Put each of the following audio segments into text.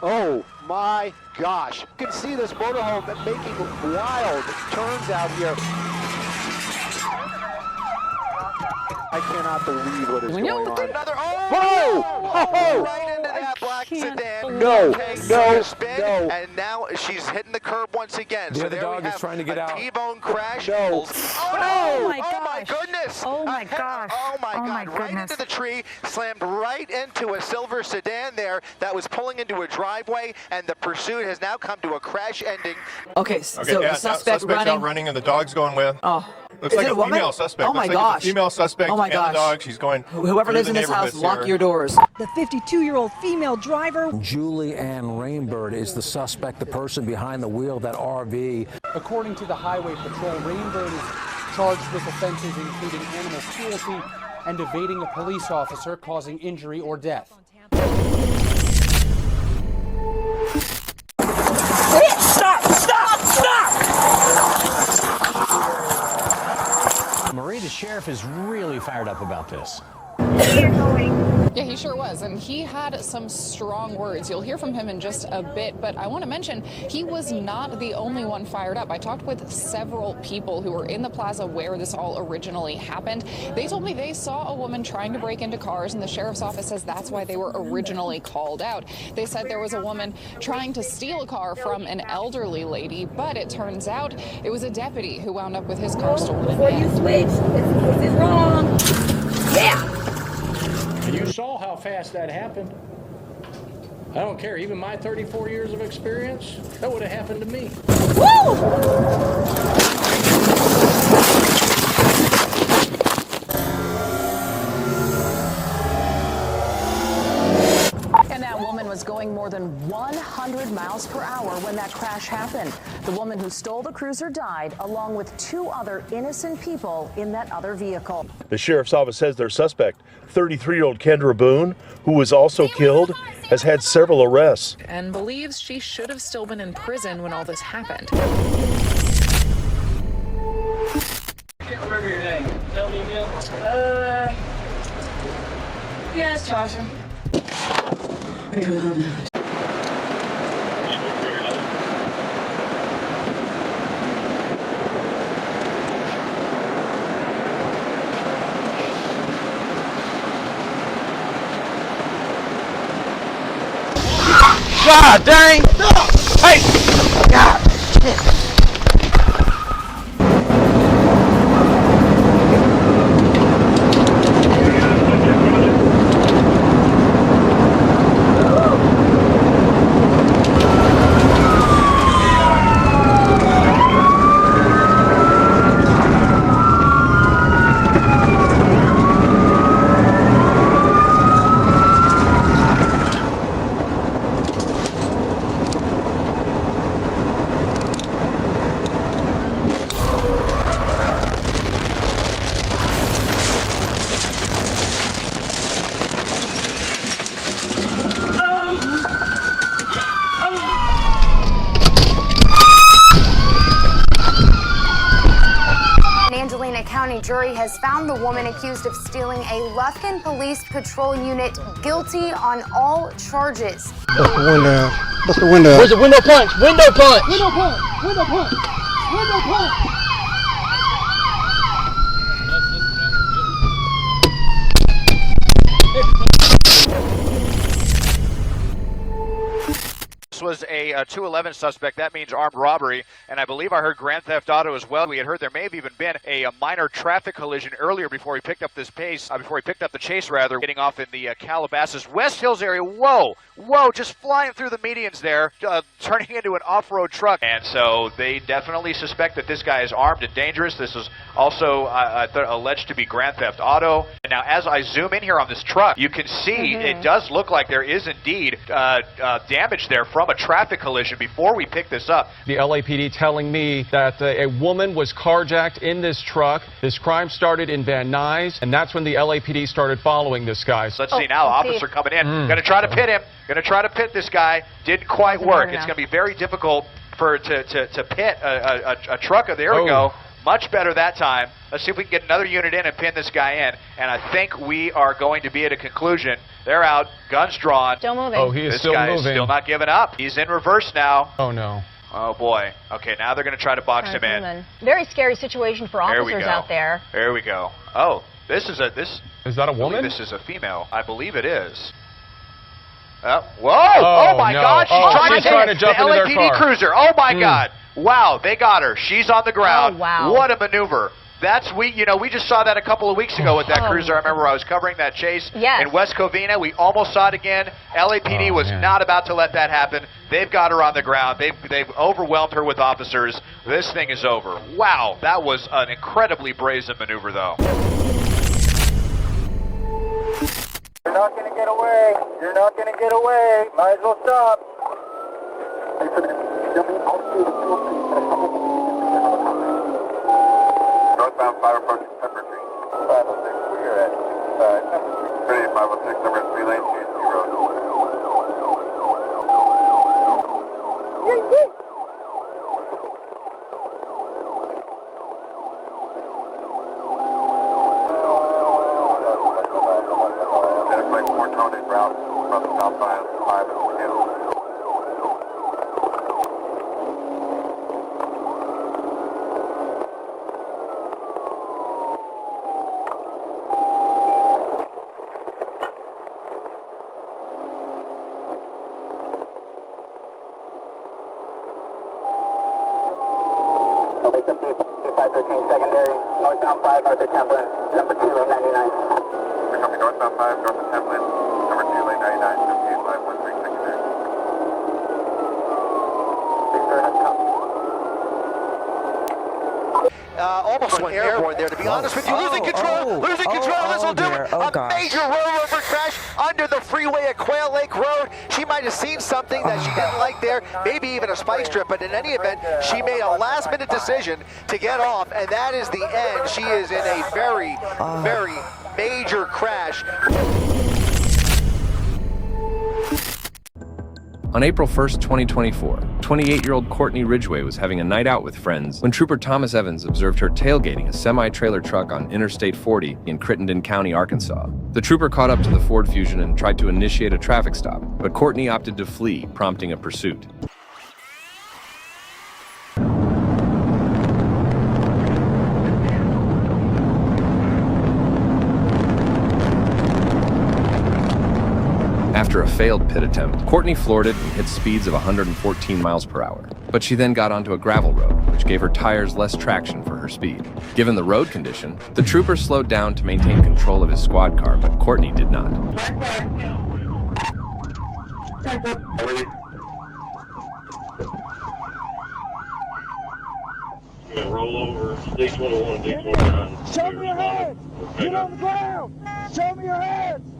Oh my gosh. You can see this motorhome making wild turns out here. I cannot believe what is going on. Another, Whoa! Right into that black sedan. No, no, spin, no. And now she's hitting the curb once again. The so other there dog we is have trying to get out. T-bone crash. No. Oh, my oh my gosh. goodness. Oh my gosh. Oh my Oh God. my Right goodness. into the tree, slammed right into a silver sedan there that was pulling into a driveway, and the pursuit has now come to a crash ending. Okay, so the suspect running. Out running and the dog's going with. Oh. Looks Is like it a a woman? female suspect. Oh my Looks gosh. like it's a female suspect Oh my and gosh. the dog. She's going. Whoever lives in this house, lock your doors. The 52-year-old female driver. Julie Ann Rainbird is the suspect, the person behind the wheel of that RV. According to the Highway Patrol, Rainbird is charged with offenses including animal cruelty and evading a police officer causing injury or death. Marie, the sheriff is really fired up about this. Yeah, he sure was, and he had some strong words. You'll hear from him in just a bit, but I want to mention he was not the only one fired up. I talked with several people who were in the plaza where this all originally happened. They told me they saw a woman trying to break into cars, and the sheriff's office says that's why they were originally called out. They said there was a woman trying to steal a car from an elderly lady, but it turns out it was a deputy who wound up with his car stolen. Before you switch, this is wrong. Yeah. And you saw how fast that happened. I don't care, even my 34 years of experience, that would have happened to me. And that woman was going more than 100 miles per hour when that crash happened. The woman who stole the cruiser died, along with 2 other innocent people in that other vehicle. The sheriff's office says their suspect, 33-year-old Kendra Boone, who was also killed, has had several arrests. And believes she should have still been in prison when all this happened. Can't remember your name. Tell me again. Yeah, it's Tasha. God dang! Hey! God! County jury has found the woman accused of stealing a Lufkin Police Patrol unit guilty on all charges. Bust the window. Bust the window. Where's the window punch? Window punch! Window punch! Window punch! Window punch! This was a 211 suspect. That means armed robbery, and I believe I heard grand theft auto as well. We had heard there may have even been a minor traffic collision earlier before he picked up this pace, before he picked up the chase rather, getting off in the Calabasas West Hills area. Whoa, just flying through the medians there, turning into an off-road truck. And so they definitely suspect that this guy is armed and dangerous. This is also alleged to be grand theft auto. And now as I zoom in here on this truck, you can see it does look like there is indeed damage there from a traffic collision before we pick this up. The LAPD telling me that a woman was carjacked in this truck. This crime started in Van Nuys, and that's when the LAPD started following this guy. Let's see now, officer coming in. Going to try to pit him. Going to try to pit this guy. Didn't quite work. It's going to be very difficult to pit a truck. There we go. Much better that time. Let's see if we can get another unit in and pin this guy in. And I think we are going to be at a conclusion. They're out, guns drawn. Still moving. Oh, he is This still guy moving. is still not giving up. He's in reverse now. Oh, no. Oh, boy. Okay, now they're going to try to box him in. Very scary situation for There we officers go. out there. There we go. Oh, this is Is that a woman? This is a female. I believe it is. Whoa! Oh my no. God! She's Oh, trying to jump the into their LAPD car. cruiser. Oh my God! Wow, they got her. She's on the ground. Oh, wow. What a maneuver! We just saw that a couple of weeks ago with that cruiser. I remember I was covering that chase in West Covina. We almost saw it again. LAPD was not about to let that happen. They've got her on the ground. They've overwhelmed her with officers. This thing is over. Wow, that was an incredibly brazen maneuver, though. You're not going to get away. You're not going to get away. Might as well stop. Northbound 5 approaching Pepper Tree. 506, where you're at. 506, number 3 lane, GSC Road. Identify 4 tonnage route from the southbound 5 and 4 hill. I'll make the 513 secondary, northbound 5, north of Templin, number 2, lane 99. We're coming northbound 5, north of Templin, number 2, lane 99, 513 secondary. Almost went airborne there, to be honest with you. Losing control. This will do it. A major rollover crash under the freeway at Quail Lake Road. She might have seen something that she didn't like there, maybe even a spike strip, but in any event, she made a last-minute decision to get off, and that is the end. She is in a very, very major crash. On April 1st, 2024, 28-year-old Courtney Ridgway was having a night out with friends when Trooper Thomas Evans observed her tailgating a semi-trailer truck on Interstate 40 in Crittenden County, Arkansas. The trooper caught up to the Ford Fusion and tried to initiate a traffic stop, but Courtney opted to flee, prompting a pursuit. After a failed pit attempt, Courtney floored it and hit speeds of 114 miles per hour. But she then got onto a gravel road, which gave her tires less traction for her speed. Given the road condition, the trooper slowed down to maintain control of his squad car, but Courtney did not. Roll over, D21, D29. Show me your hands! Get on the ground! Show me your hands!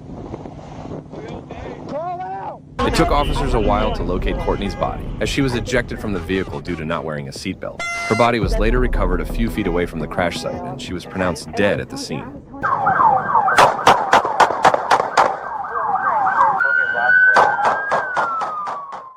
Crawl out! It took officers a while to locate Courtney's body, as she was ejected from the vehicle due to not wearing a seatbelt. Her body was later recovered a few feet away from the crash site, and she was pronounced dead at the scene.